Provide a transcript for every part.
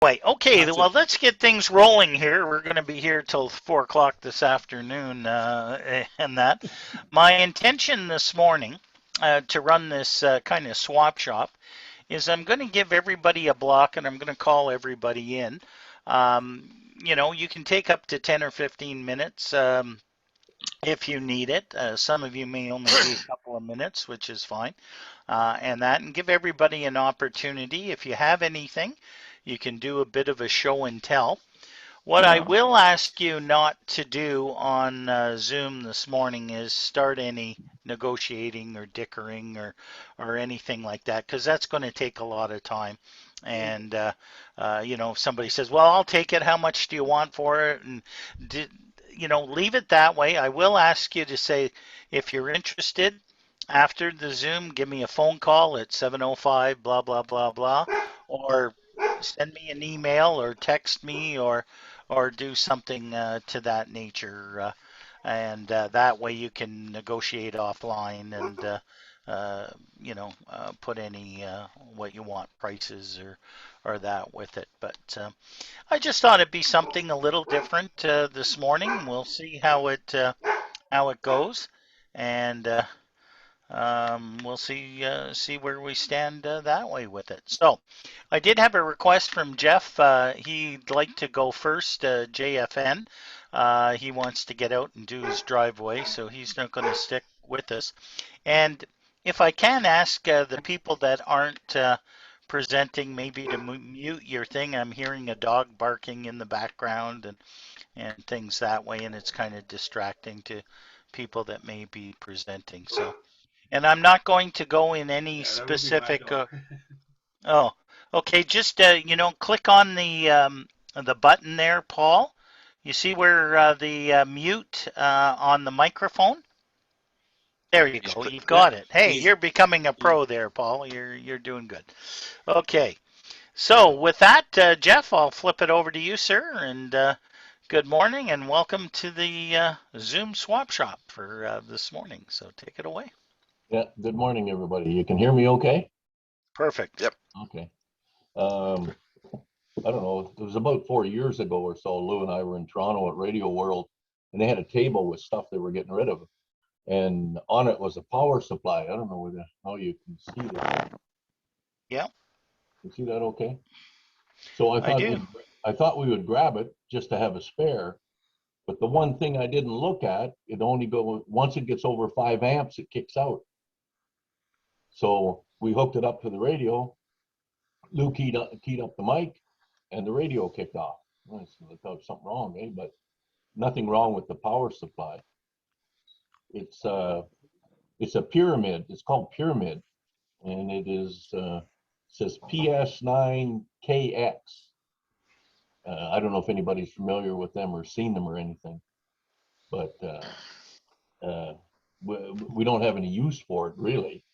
Wait, okay, That's well, it. let's get things rolling here. We're going to be here till 4 o'clock this afternoon, and that. My intention this morning to run this kind of swap shop is I'm going to give everybody a block and I'm going to call everybody in. Um, you can take up to 10 or 15 minutes if you need it. Some of you may only be a couple of minutes, which is fine. And give everybody an opportunity. If you have anything, you can do a bit of a show and tell. What I will ask you not to do on Zoom this morning is start any negotiating or dickering or anything like that, because that's going to take a lot of time. And if somebody says, "Well, I'll take it. How much do you want for it?" and leave it that way. I will ask you to say if you're interested after the Zoom, give me a phone call at 705 blah blah blah blah, or send me an email or text me or do something to that nature, and that way you can negotiate offline and put any what you want prices or that with it. But I just thought it'd be something a little different this morning. We'll see how it goes, and we'll see where we stand that way with it. So, I did have a request from Jeff. He'd like to go first. JFN. He wants to get out and do his driveway, so he's not going to stick with us. And if I can ask the people that aren't presenting, maybe to mute your thing. I'm hearing a dog barking in the background and things that way, and it's kind of distracting to people that may be presenting. So. And I'm not going to go in any Yeah, that would be my specific. dog. Oh, okay. Just click on the button there, Paul. You see where the mute on the microphone? There you He's go. click. You've Yeah, got it. Hey, He's you're becoming a he, pro there, Paul. You're doing good. Okay. So with that, Jeff, I'll flip it over to you, sir. And good morning and welcome to the Zoom swap shop for this morning. So take it away. Yeah, good morning, everybody. You can hear me okay? Perfect. Yep. Okay. Um, I don't know, it was about 4 years ago or so. Lou and I were in Toronto at Radio World, and they had a table with stuff they were getting rid of. And on it was a power supply. I don't know how you can see that. Yeah, You see that okay? So I do. I thought we would grab it just to have a spare. But the one thing I didn't look at, it only go once it gets over 5 amps, it kicks out. So we hooked it up to the radio. Lou keyed up the mic, and the radio kicked off. I thought was something wrong, but nothing wrong with the power supply. It's uh, it's a pyramid. It's called Pyramid, and it says PS9KX. I don't know if anybody's familiar with them or seen them or anything, but uh, we don't have any use for it really.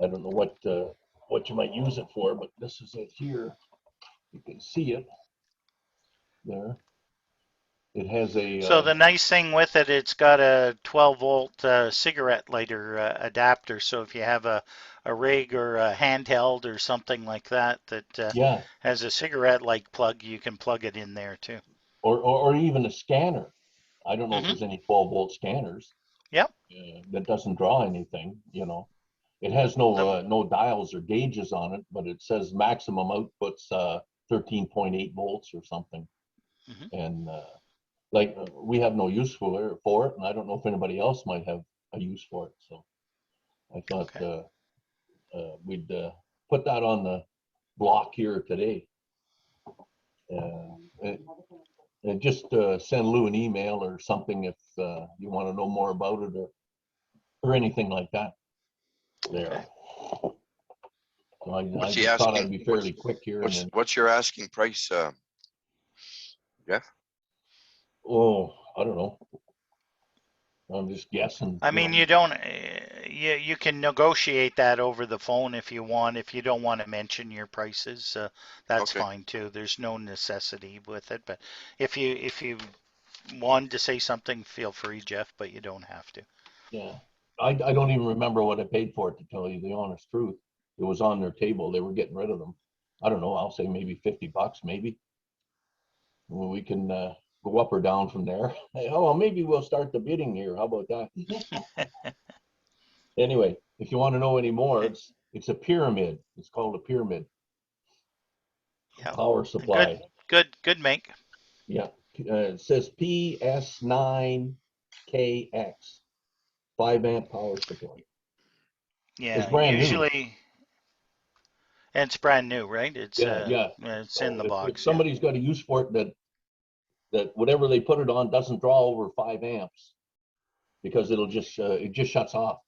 I don't know what you might use it for, but this is it here. You can see it there. It has a So the nice thing with it, it's got a 12 volt cigarette lighter adapter. So if you have a rig or a handheld or something like that that yeah, has a cigarette light plug, you can plug it in there too. or even a scanner. I don't know if Hmm. there's any 12-volt scanners Yep. that doesn't draw anything. It has The, no dials or gauges on it, but it says maximum outputs 13.8 volts or something. hmm. And we have no use for it, and I don't know if anybody else might have a use for it. So I thought Okay. we'd put that on the block here today. And, and just send Lou an email or something if you want to know more about it or anything like that. There. Okay. So I What's he just thought asking? I'd be fairly quick here and then. What's your asking price, Jeff? Oh, I don't know. I'm just guessing. I mean, you don't. You can negotiate that over the phone if you want. If you don't want to mention your prices, that's Okay. fine too. There's no necessity with it. But if you wanted to say something, feel free, Jeff. But you don't have to. Yeah. I don't even remember what I paid for it, to tell you the honest truth. It was on their table. They were getting rid of them. I don't know, I'll say maybe $50 maybe. Well, we can go up or down from there. Oh, well, maybe we'll start the bidding here. How about that? Anyway, if you want to know any more, it's a pyramid. It's called a pyramid. Yeah. Power supply. Good make. Yeah. It says PS9KX, 5-amp power supply. It's Yeah, brand new. usually and it's brand new, right? It's Yeah. it's So in the if box, yeah. somebody's got a use for it that whatever they put it on doesn't draw over 5 amps, because it just shuts off.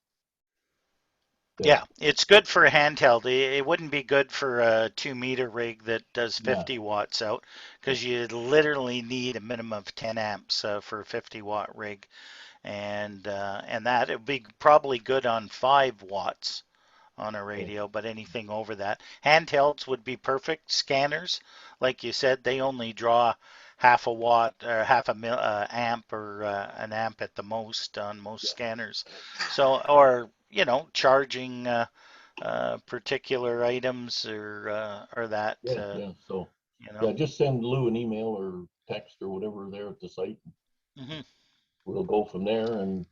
Yeah, it's good for a handheld. It wouldn't be good for a 2-meter rig that does Yeah. 50 watts out, because you literally need a minimum of 10 amps for a 50-watt rig, and that it would be probably good on 5 watts on a radio, but anything over that. Handhelds would be perfect. Scanners, like you said, they only draw half a watt or half a amp or an amp at the most on most scanners. So, or charging particular items or that. So You know. just send Lou an email or text or whatever there at the site. Mm-hmm. We'll go from there, and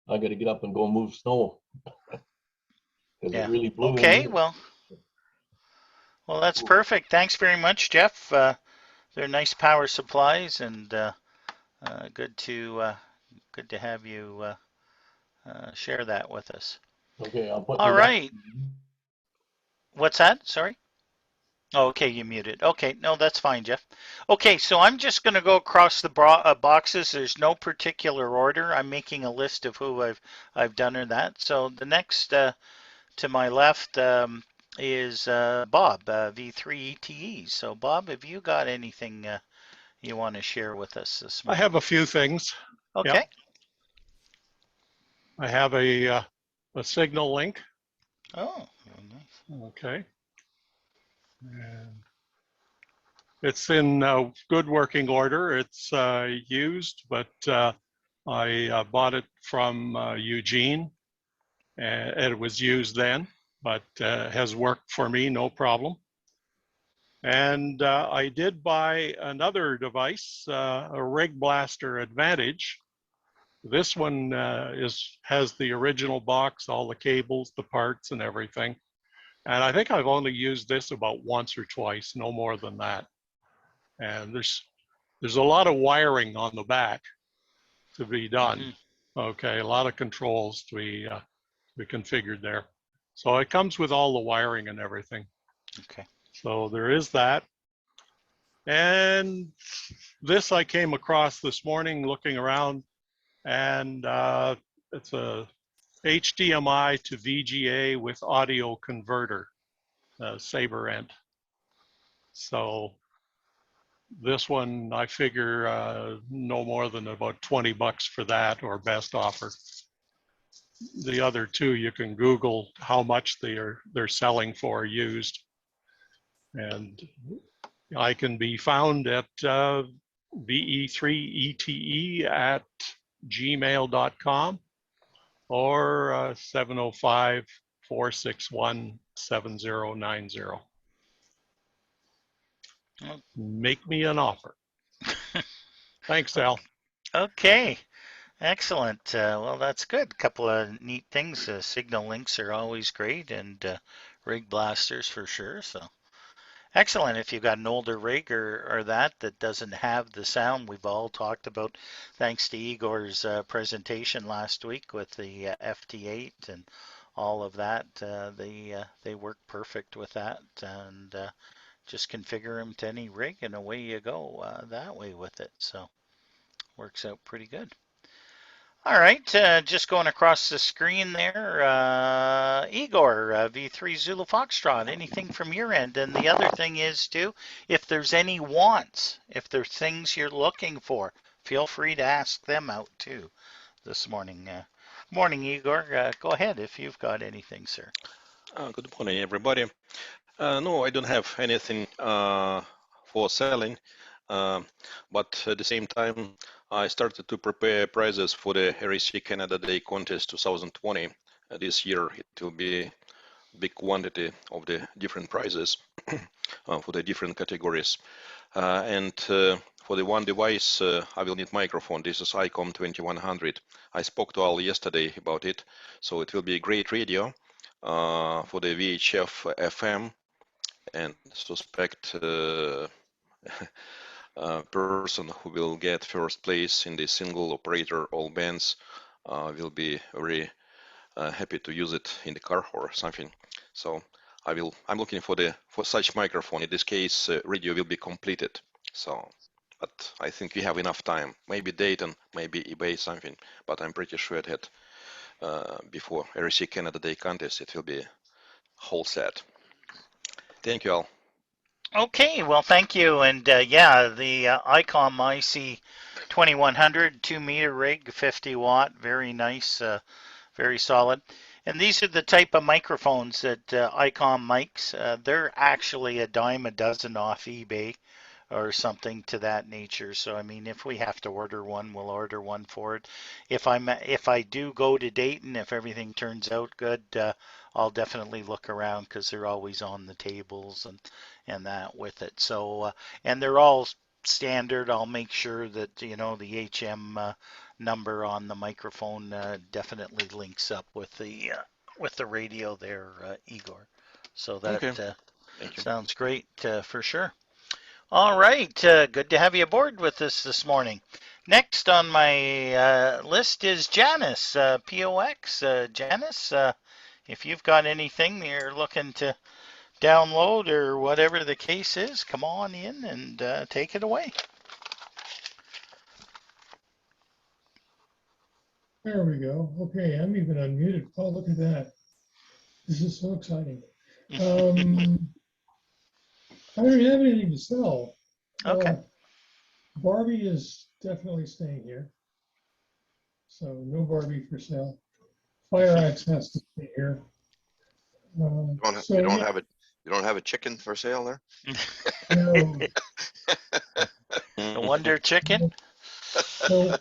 I got to get up and go move snow because it Yeah. really blew in Okay. here. Well, that's perfect. Thanks very much, Jeff. They're nice power supplies, and good to have you share that with us. Okay, I'll put All you back. right. What's that? Sorry. Oh, okay, you muted. Okay, no, that's fine, Jeff. Okay, so I'm just going to go across the boxes. There's no particular order. I'm making a list of who I've done or that. So the next to my left is Bob, V3ETE. So Bob, have you got anything you want to share with us this I morning? have a few things. Okay. Yep. I have a signal link. Oh, very nice. Okay. And it's in good working order. It's used, but I bought it from Eugene, and it was used then, but has worked for me, no problem. And I did buy another device, a Rig Blaster Advantage. This one has the original box, all the cables, the parts, and everything. And I think I've only used this about once or twice, no more than that. And there's a lot of wiring on the back to be done. Mm-hmm. Okay, a lot of controls to be configured there. So it comes with all the wiring and everything. Okay. So there is that. And this I came across this morning looking around, and it's a HDMI to VGA with audio converter, Saber end. So this one, I figure no more than about $20 for that, or best offer. The other two, you can Google how much they're selling for used. And I can be found at ve3ete@gmail.com or 705-461-7090. Make me an offer. Thanks, Al. Okay. Excellent. Well, that's good. A couple of neat things. Signal links are always great, and rig blasters for sure. So excellent. If you've got an older rig or that doesn't have the sound we've all talked about, thanks to Igor's presentation last week with the FT8 and all of that, they work perfect with that, and just configure them to any rig, and away you go that way with it. So works out pretty good. All right, just going across the screen there, Igor, V3 Zulu Foxtrot, anything from your end? And the other thing is, too, if there's any wants, if there's things you're looking for, feel free to ask them out, too, this morning. Morning, Igor. Go ahead if you've got anything, sir. Good morning, everybody. No, I don't have anything for selling, but at the same time, I started to prepare prizes for the RAC Canada Day Contest 2020. This year, it will be big quantity of the different prices for the different categories. And for the one device, I will need microphone. This is ICOM 2100. I spoke to Al yesterday about it. So it will be a great radio for the VHF FM, and suspect person who will get first place in the single operator all bands will be very happy to use it in the car or something. So I'm looking for such microphone. In this case, radio will be completed. So, but I think we have enough time. Maybe Dayton, maybe eBay something. But I'm pretty sure that before RC Canada Day contest, it will be whole set. Thank you all. Okay, well, thank you. And yeah, the ICOM IC 2100 2-meter rig, 50 watt, very nice, very solid. And these are the type of microphones that ICOM mics. They're actually a dime a dozen off eBay or something to that nature. So I mean, if we have to order one, we'll order one for it. If I do go to Dayton, if everything turns out good, I'll definitely look around because they're always on the tables and that with it. So and they're all standard. I'll make sure that the HM number on the microphone definitely links up with the radio there, Igor. So that Okay. sounds great for sure. All right, good to have you aboard with us this morning. Next on my list is Janice, POX. Janice, if you've got anything you're looking to download or whatever the case is, come on in and take it away. There we go. Okay, I'm even unmuted. Oh, look at that. This is so exciting. I don't have anything to sell. Okay. Barbie is definitely staying here. So no Barbie for sale. Fire Axe has to stay here. You don't have a chicken for sale there? No. The Wonder Chicken? So,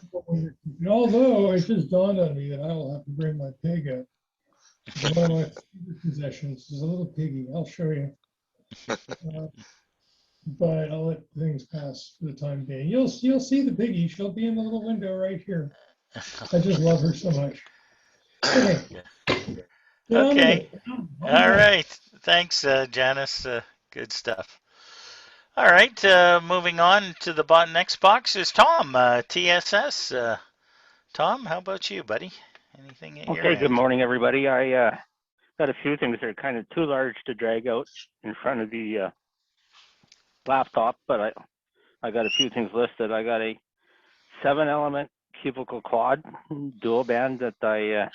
although it just dawned on me that I will have to bring my pig up. One of my favorite possessions is a little piggy. I'll show you. But I'll let things pass for the time being. You'll see the piggy. She'll be in the little window right here. I just love her so much. Okay. Okay. All right. Thanks, Janice. Good stuff. All right. Moving on to the next box is Tom, TSS. Tom, how about you, buddy? Anything at your Okay, end? good morning, everybody. I got a few things that are kind of too large to drag out in front of the laptop, but I got a few things listed. I got a 7-element cubicle quad dual band that I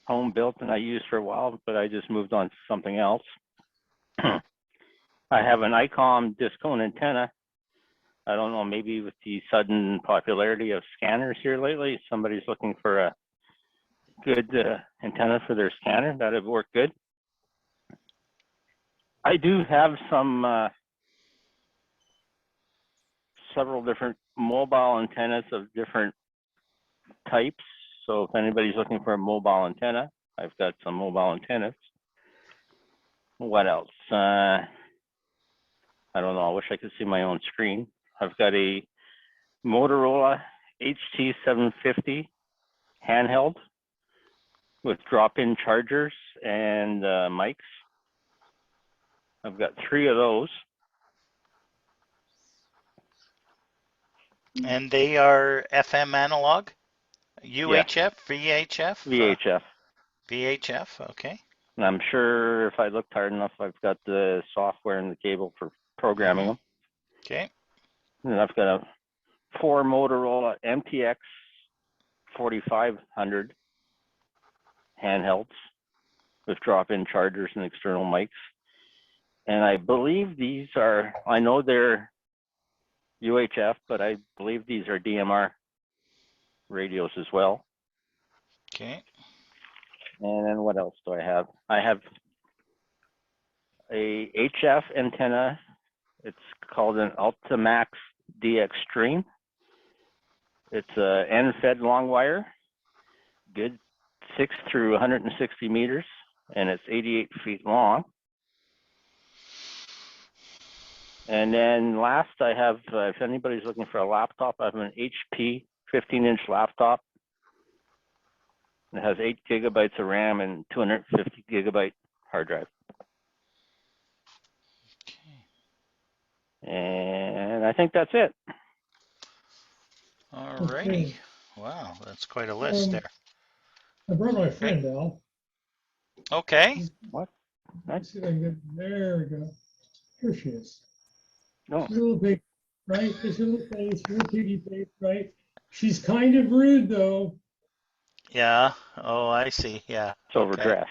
home built and I used for a while, but I just moved on to something else. I have an ICOM discone antenna. I don't know, maybe with the sudden popularity of scanners here lately, somebody's looking for a good antenna for their scanner. That'd work good. I do have some several different mobile antennas of different types. So if anybody's looking for a mobile antenna, I've got some mobile antennas. What else? I don't know. I wish I could see my own screen. I've got a Motorola HT750 handheld with drop-in chargers and mics. I've got 3 of those. And they are FM analog? UHF, VHF? VHF. VHF, okay. And I'm sure if I looked hard enough, I've got the software and the cable for programming them. Okay. And I've got a 4 Motorola MTX 4500 handhelds with drop-in chargers and external mics. And I believe these are, I know they're UHF, but I believe these are DMR radios as well. Okay. And then what else do I have? I have a HF antenna. It's called an Ultimax D Extreme. It's a N-fed long wire, good 6 through 160 meters. and it's 88 feet long. And then last, I have, if anybody's looking for a laptop, I have an HP 15-inch laptop. It has 8 gigabytes of RAM and 250 gigabyte hard drive. And I think that's it. All righty. Okay. Wow, that's quite a list there. I brought my friend Al. Okay. What? Let's see if I can get, there we go. Here she is. No. She's a little big, right? There's a little face, little piggy face, right? She's kind of rude though, Yeah. Oh, I see. Yeah. It's Okay. overdressed.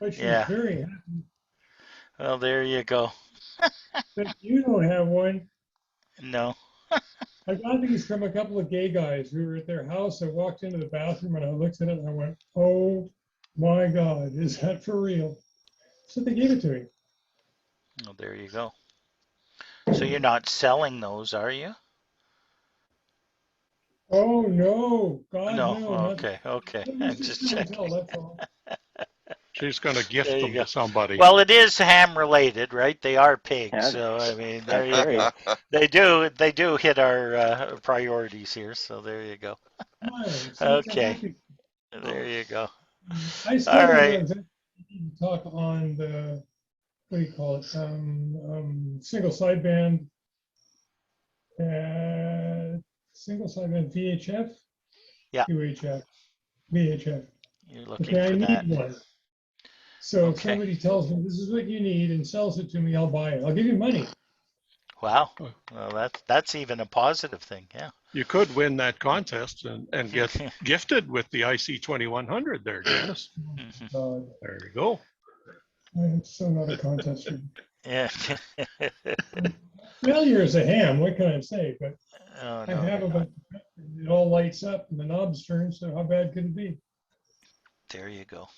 but she's Yeah. very happy Well, there you go. that you don't have one. No. I got these from a couple of gay guys who were at their house. I walked into the bathroom and I looked at it and I went, oh my God, is that for real? So they gave it to me. Well, there you go. So you're not selling those, are you? Oh no, God No. no, not Okay. Okay. It I'm was just show and checking. tell, that's all. She's going to gift There you them go. to somebody. Well, it is ham related, right? They are pigs, Yeah, so I mean, there that's you right. go. They do hit our priorities here, so there you go. Smiling. See, it's a Okay, happy. there you go. I still All don't know right. exactly what to talk on the, what do you call it? Single sideband, single sideband VHF? Yeah. UHF, VHF. You're looking Okay, I for that. need one. So if Okay. somebody tells me this is what you need and sells it to me, I'll buy it. I'll give you money. Wow. Well, that's even a positive thing. Yeah. You could win that contest and get gifted with the IC 2100 there, Janice. Uh, There you go. it's so not a contest. Yeah. Failure is a ham. What can I say? But Oh I no, have you're a not. bunch. It all lights up and the knobs turn. So how bad could it be? There you go.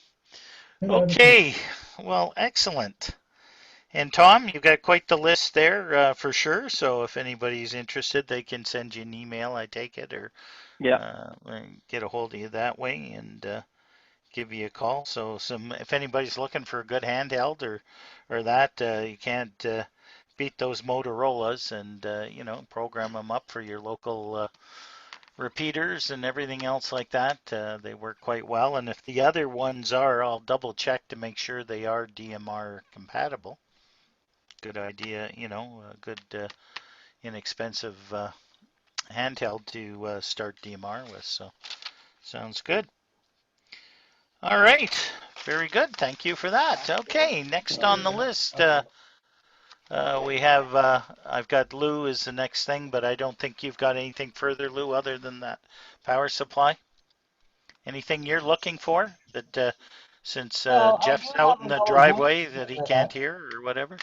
And I have a- Okay. Well, excellent. And Tom, you got quite the list there for sure. So if anybody's interested, they can send you an email, I take it, or Yeah. get a hold of you that way and give you a call. So if anybody's looking for a good handheld or that, you can't beat those Motorola's and program them up for your local repeaters and everything else like that. They work quite well. And if the other ones are, I'll double check to make sure they are DMR compatible. Good idea, a good inexpensive handheld to start DMR with. So sounds good. All right, very good. Thank you for that. Okay, next on the list, we have, I've got Lou is the next thing, but I don't think you've got anything further, Lou, other than that power supply. Anything you're looking for that since Well, I Jeff's do out have in an the old ham driveway to that he get rid can't of. hear or whatever?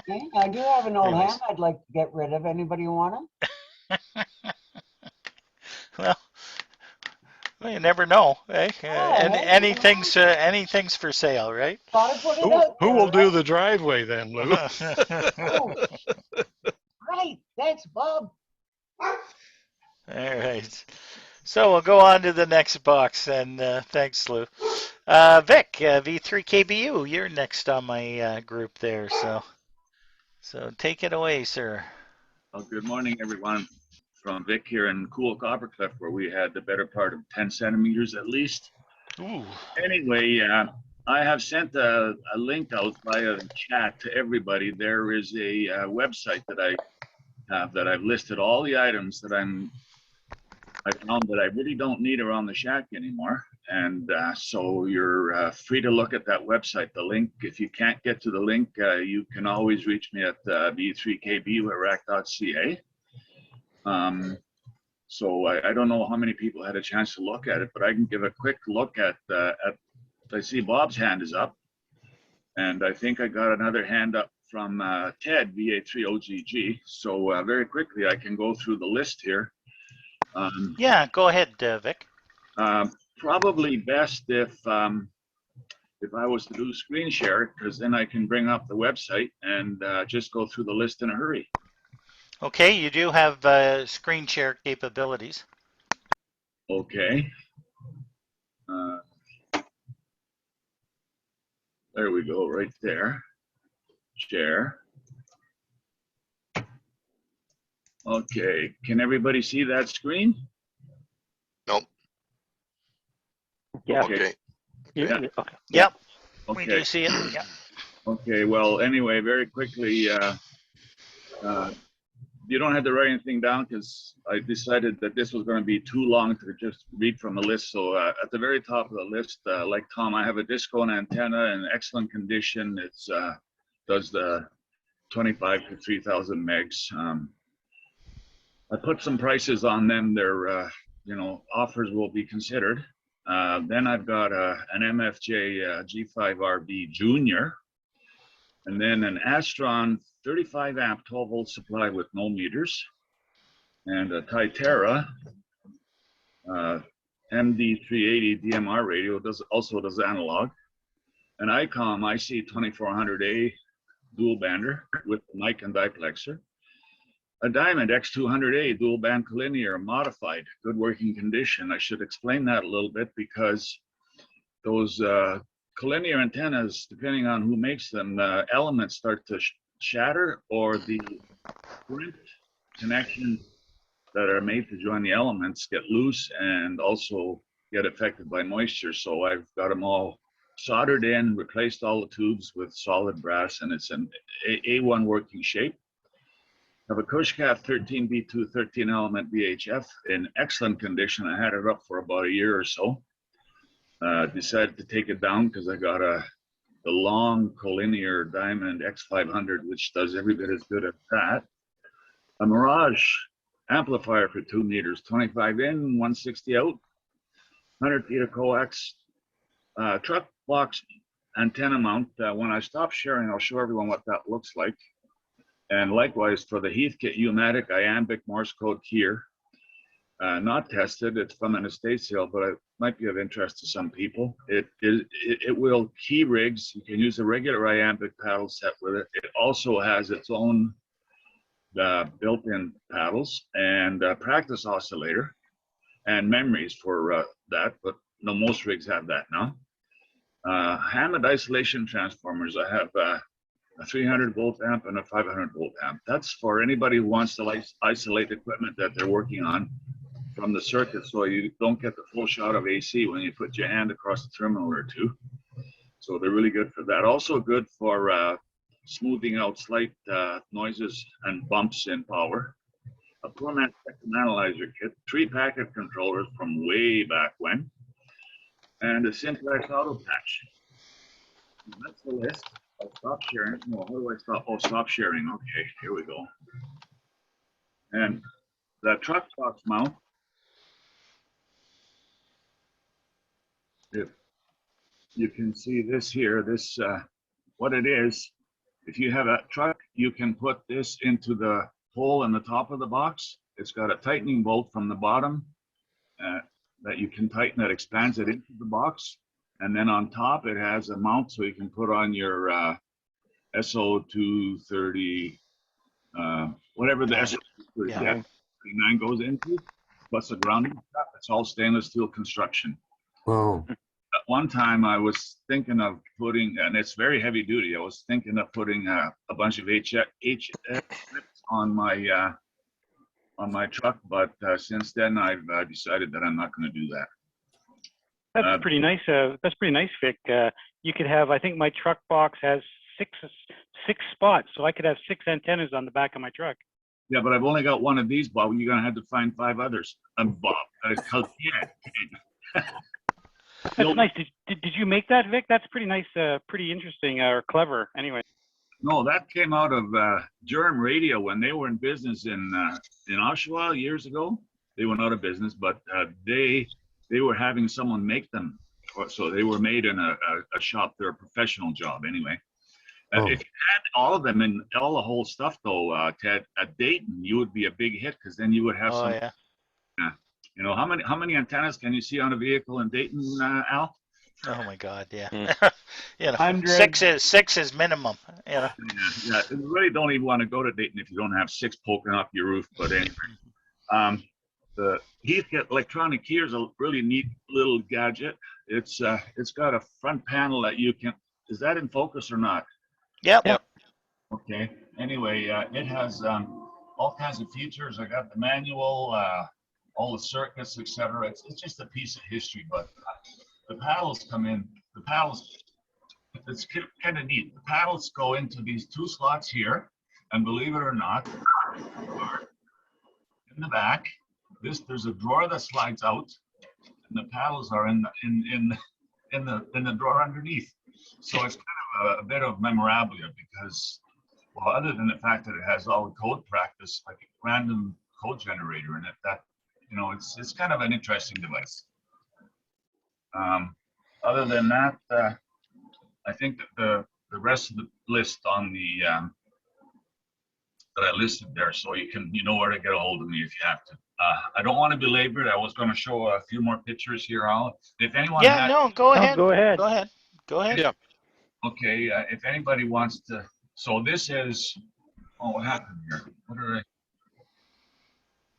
Okay, I do have an old ham Anyways. I'd like to get rid of. Anybody want them? Well, you never know, eh? Yeah, hey, Anything's for sale, right? gotta put it Who, out who there, will do right? the driveway then, Lou? Oh, right. Thanks, Bob. All right. So we'll go on to the next box, and thanks, Lou. Vic, V3KBU, you're next on my group there, so take it away, sir. Well, good morning, everyone. From Vic here in cool Coppercliff, where we had the better part of 10 centimeters at least. Ooh. Anyway, I have sent a link out via the chat to everybody. There is a website that I have that I've listed all the items that I found that I really don't need around the shack anymore. And so you're free to look at that website. The link, if you can't get to the link, you can always reach me at b3kb@rack.ca. So I don't know how many people had a chance to look at it, but I can give a quick look at I see Bob's hand is up, and I think I got another hand up from Ted, VA3OGG. So very quickly, I can go through the list here. Yeah, go ahead, Vic. Probably best if I was to do screen share, because then I can bring up the website and just go through the list in a hurry. Okay, you do have screen share capabilities. Okay. There we go, right there. Share. Okay, can everybody see that screen? Nope. Yeah. Okay. Yeah. Okay. Okay. Yep, we Okay. do see it. Yeah. Okay, well, anyway, very quickly, you don't have to write anything down because I decided that this was going to be too long to just read from a list. So at the very top of the list, like Tom, I have a Discone antenna in excellent condition. It's does the 25 to 3,000 megs. I put some prices on them. They're offers will be considered. Then I've got an MFJ G5RB Junior, and then an Astron 35 amp 12 volt supply with no meters, and a Titera MD380 DMR radio, also does analog, an ICOM IC2400A dual bander with mic and diplexer, a Diamond X200A dual band collinear modified, good working condition. I should explain that a little bit because those collinear antennas, depending on who makes them, elements start to shatter, or the sprint connections that are made to join the elements get loose and also get affected by moisture. So I've got them all soldered in, replaced all the tubes with solid brass, and it's an A1 working shape. I have a Cushcat 13B2 13 element VHF in excellent condition. I had it up for about a year or so. Decided to take it down because I got the long collinear Diamond X500, which does every bit as good as that. A Mirage amplifier for 2 meters, 25 in, 160 out, 100 feet of coax, truck box antenna mount. When I stop sharing, I'll show everyone what that looks like. And likewise for the Heathkit U-matic iambic Morse code here. Not tested, it's from an estate sale, but it might be of interest to some people. It will key rigs. You can use a regular iambic paddle set with it. It also has its own built-in paddles and practice oscillator and memories for that, but no, most rigs have that now. Hammond isolation transformers. I have a 300 volt amp and a 500 volt amp. That's for anybody who wants to isolate equipment that they're working on from the circuit, so you don't get the full shot of AC when you put your hand across the terminal or two. So they're really good for that. Also good for smoothing out slight noises and bumps in power. A Proman spectrum analyzer kit, 3 packet controllers from way back when, and a Simplex auto patch. And that's the list. I'll stop sharing. No, how do I stop? Oh, stop sharing. Okay, here we go. And the truck box mount, if you can see this here, this what it is. If you have a truck, you can put this into the hole in the top of the box. It's got a tightening bolt from the bottom that you can tighten, that expands it into the box. And then on top, it has a mount so you can put on your SO230, whatever the SO239 goes into, plus a grounding strap. It's all stainless steel construction. Wow. At one time, I was thinking of putting, and it's very heavy duty, I was thinking of putting a bunch of HF strips on my truck, but since then I've decided that I'm not going to do that. That's pretty nice. That's pretty nice, Vic. You could have, I think my truck box has six spots, so I could have 6 antennas on the back of my truck. Yeah, but I've only got one of these, Bob. You're gonna have to find 5 others. Bob, That's nice. Did you make that, Vic? That's pretty nice. Pretty interesting or clever. Anyway. No, that came out of Durham Radio when they were in business in Oshawa years ago. They went out of business, but they were having someone make them, so they were made in a shop. They're a professional job anyway. If you had all of them and all the whole stuff, though, Ted, at Dayton, you would be a big hit because then you would have some. Yeah. You know, how many antennas can you see on a vehicle in Dayton, Al? Oh my God, yeah. You know, 6 is minimum. You know. Yeah. You really don't even want to go to Dayton if you don't have 6 poking up your roof. But anyway, the Heathkit electronic key is a really neat little gadget. It's got a front panel that you can is that in focus or not? Yep. Yep. Okay. Anyway, it has all kinds of features. I got the manual, all the circuits, etc. It's just a piece of history. But the paddles come in. The paddles. It's kind of neat. The paddles go into these two slots here, and believe it or not, in the back, there's a drawer that slides out, and the paddles are in the drawer underneath. So it's kind of a bit of memorabilia because, well, other than the fact that it has all the code practice, like a random code generator in it, that it's kind of an interesting device. Other than that, I think that the rest of the list on the that I listed there, so you know where to get a hold of me if you have to. I don't want to belabor it. I was going to show a few more pictures here. If anyone Yeah, no, go ahead. Go ahead. Go ahead. Go ahead. Yeah. Okay, if anybody wants to, so this is, oh, what happened here?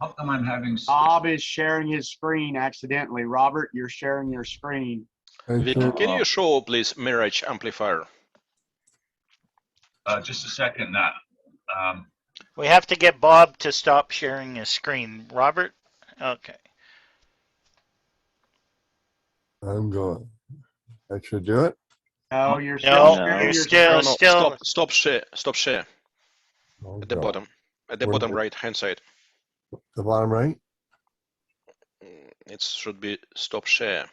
How come I'm having? Bob is sharing his screen accidentally. Robert, you're sharing your screen. Vic, can you show, please, Mirage amplifier? Just a second, We have to get Bob to stop sharing his screen. Robert? Okay. I'm going. I should do it. No, you're No, sharing you're your still, No, still. stop share. Stop share Oh, at the God. bottom. At the Where bottom is it? right hand side. The bottom right? It should be stop share.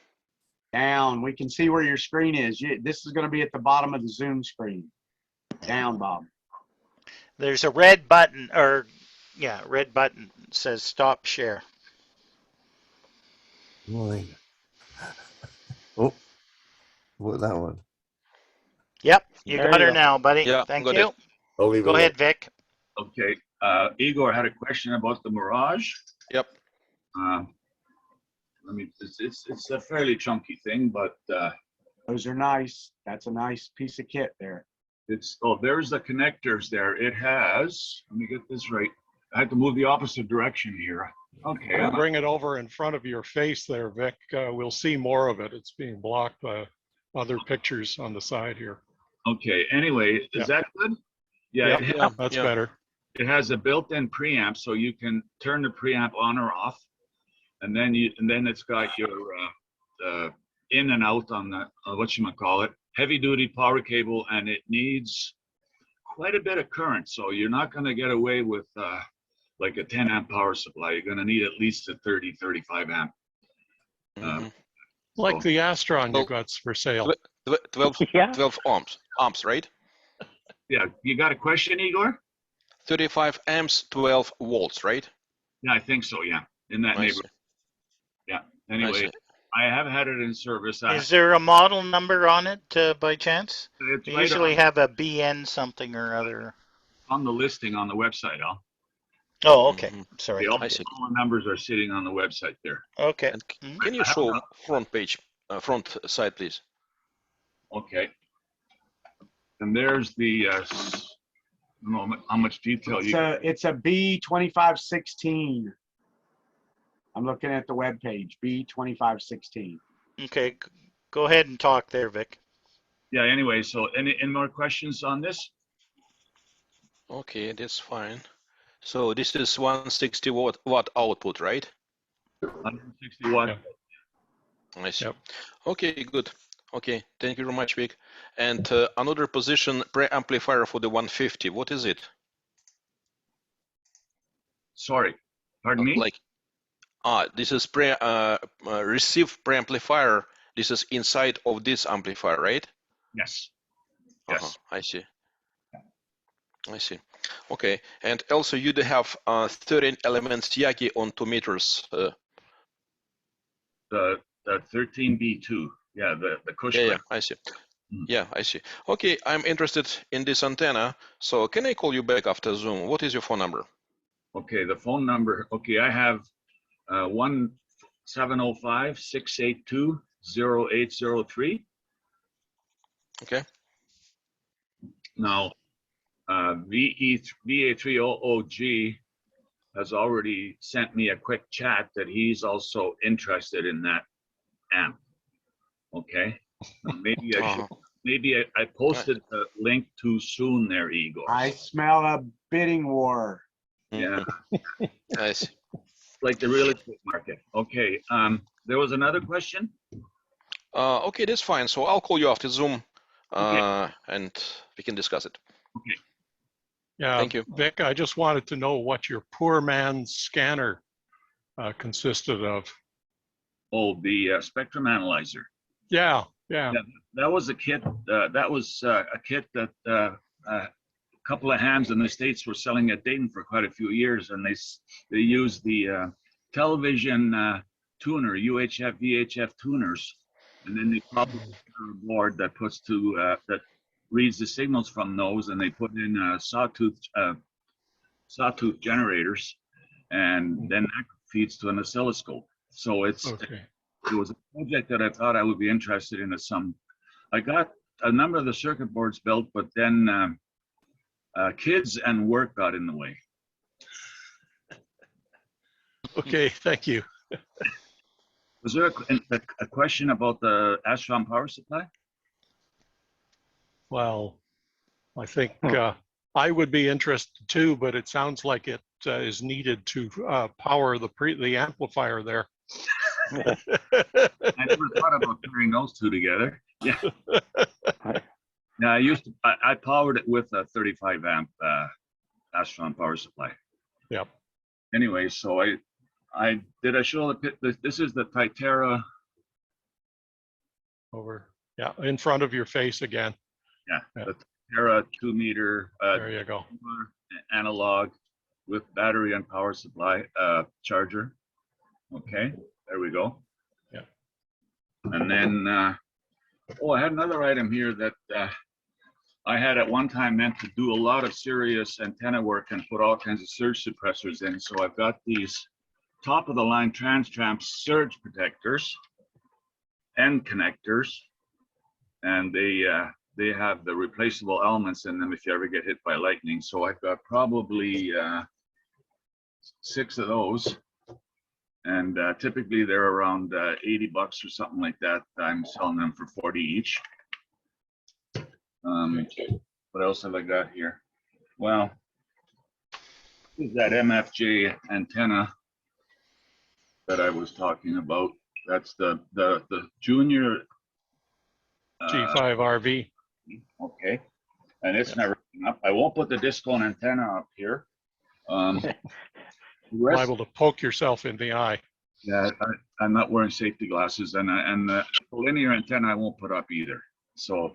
down. We can see where your screen is. This is going to be at the bottom of the Zoom screen. Down, Bob. There's a red button, red button says stop share. Boy. Oh, what that one? Yep, you There got you her go. now, buddy. Yeah, Thank got you. it. I'll leave Go it ahead, Vic. Okay, Igor had a question about the Mirage. Yep. It's a fairly chunky thing, but Those are nice. That's a nice piece of kit there. there's the connectors there. It has, let me get this right. I had to move the opposite direction here. Okay. I'll bring it over in front of your face there, Vic. We'll see more of it. It's being blocked by other pictures on the side here. Okay, anyway, is that good? Yeah, Yeah, that's better. It has a built-in preamp, so you can turn the preamp on or off. And then it's got your in and out on the whatchamacallit, heavy duty power cable, and it needs quite a bit of current. So you're not going to get away with like a 10 amp power supply. You're going to need at least a 30, 35 amp. Like the Astron you got for sale. 12 Yeah. 12 amps, right? Yeah, you got a question, Igor? 35 amps, 12 volts, right? Yeah, I think so. Yeah, in that neighborhood. Yeah. Anyway, I have had it in service. Is there a model number on it by chance? It's We right usually on, have a BN something or other. on the listing on the website, Al. Oh, okay. Sorry. All I see. the numbers are sitting on the website there. Okay. And can you show front page, front side, please? Okay. And there's the, I don't know how much detail you. It's a B2516. I'm looking at the web page, B2516. Okay. Go ahead and talk there, Vic. Yeah, anyway, so any more questions on this? Okay, that's fine. So this is 160 watt output, right? 160 watt. Yeah. I see. Yep. Okay, good. Okay, thank you very much, Vic. And another position preamplifier for the 150. What is it? Sorry, pardon me? This is receive preamplifier. This is inside of this amplifier, right? Yes. Yes. I see. I see. Okay, and also you do have 13 elements Yagi on 2 meters. The 13B2. Yeah, the cushion. Yeah, I see. Yeah, I see. Okay, I'm interested in this antenna. So can I call you back after Zoom? What is your phone number? Okay, the phone number. Okay, I have 1-705-682-0803. Okay. Now, VA300G has already sent me a quick chat that he's also interested in that amp. Okay, maybe maybe I posted the link too soon there, Igor. I smell a bidding war. Yeah, I see. like the real estate market. Okay, there was another question? Okay, that's fine. So I'll call you after Zoom, Okay. and we can discuss it. Okay. Yeah, Thank you. Vic, I just wanted to know what your poor man's scanner consisted of. Oh, the spectrum analyzer. Yeah. Yeah, that was a kit. That was a kit that a couple of hands in the States were selling at Dayton for quite a few years, and they used the television tuner, UHF, VHF tuners, and then they probably a board that puts that reads the signals from those, and they put in sawtooth generators, and then that feeds to an oscilloscope. So Okay. it was a project that I thought I would be interested in. I got a number of the circuit boards built, but then kids and work got in the way. Okay, thank you. Was there a question about the Astron power supply? Well, I think I would be interested too, but it sounds like it is needed to power the amplifier there. I never thought about pairing those two together. Yeah. Yeah, I powered it with a 35 amp Astron power supply. Yep. Anyway, so did I show the pit? This is the Titera. Over. Yeah, in front of your face again. Yeah, Yeah. the Titera 2 meter There you go. analog with battery and power supply charger. Okay, there we go. Yeah. And then, I had another item here that I had at one time meant to do a lot of serious antenna work and put all kinds of surge suppressors in. So I've got these top of the line Transtramp surge protectors and connectors, and they have the replaceable elements in them if you ever get hit by lightning. So I've got probably 6 of those, and typically they're around $80 or something like that. I'm selling them for 40 each. What else have I got here? Well, this is that MFJ antenna that I was talking about. That's the junior G5RV. Okay, and it's never up. I won't put the discone antenna up here. Liable to poke yourself in the eye. Yeah, I'm not wearing safety glasses, and the linear antenna I won't put up either. So,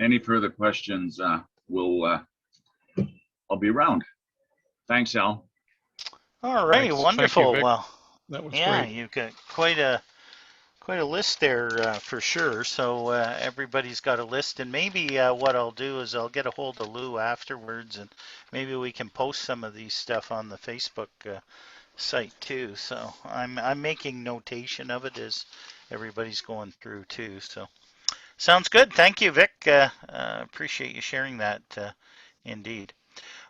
any further questions? I'll be around. Thanks, Al. All right, Thanks. wonderful. Thank you, Vic. Well, That was yeah, great. you've got quite a list there for sure. So everybody's got a list, and maybe what I'll do is I'll get a hold of Lou afterwards, and maybe we can post some of these stuff on the Facebook site too. So I'm making notation of it as everybody's going through too. So sounds good. Thank you, Vic. Appreciate you sharing that. Indeed.